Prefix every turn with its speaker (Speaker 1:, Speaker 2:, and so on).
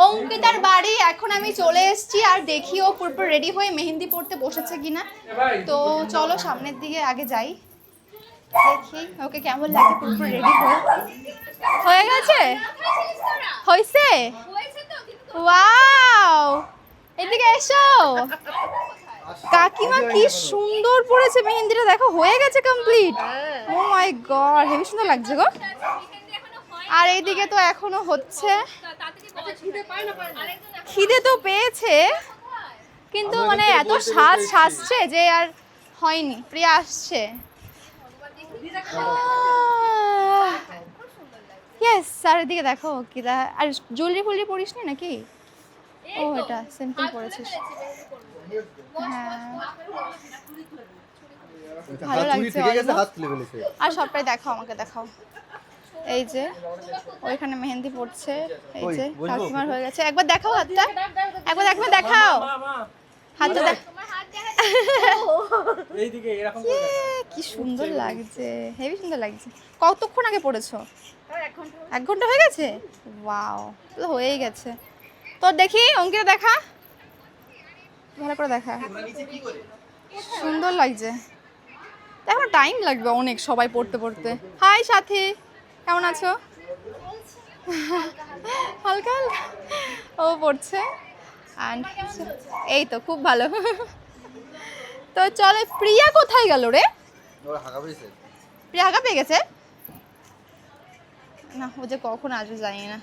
Speaker 1: অঙ্কিতার বাড়ি এখন আমি চলে এসেছি আর দেখি ও পুরো রেডি হয়ে মেহেন্দি পড়তে বসেছে কিনা। তো চলো সামনের দিকে আগে যাই, দেখি ওকে কেমন লাগে পুরো রেডি হয়ে গেছে। হয়েছে? ওয়াও, এদিকে এসো। কাকিমা কি সুন্দর পড়েছে মেহেন্দিটা, দেখো হয়ে গেছে কমপ্লিট। ও মাই গড, হেবি সুন্দর লাগছে গো। আর এইদিকে তো এখনো হচ্ছে, খিদে তো পেয়েছে কিন্তু মানে এত সাজছে যে আর হয়নি। প্রিয়া আসছে। ইয়েস, আর এদিকে দেখো কিরা, আর জুয়েলারি ফুলরি পরিস নি নাকি? ও এটা সিম্পল পরেছিস। হ্যাঁ ভালো লাগছে। আর সবটাই দেখাও, আমাকে দেখাও। এই যে ওইখানে মেহেন্দি পড়ছে, এই যে কাকিমার হয়ে গেছে। একবার দেখাও হাতটা, একবার দেখাও হাতটা। এইদিকে এরকম করে কি সুন্দর লাগছে, হেভি সুন্দর লাগছে। কতক্ষণ আগে পড়েছো? 1 ঘন্টা হয়ে গেছে। ওয়াও, তো হয়েই গেছে। তোর দেখি অঙ্কিতা, দেখা ভালো করে দেখা। সুন্দর লাগছে। এখন টাইম লাগবে অনেক সবাই পড়তে পড়তে। হাই সাথী, কেমন আছো? হালকা হালকা ও পড়ছে। অ্যান্ড এই তো খুব ভালো। তো চলে, প্রিয়া কোথায় গেল রে? প্রিয়া হাগা পেয়ে গেছে না, ও যে কখন আসবে জানি না।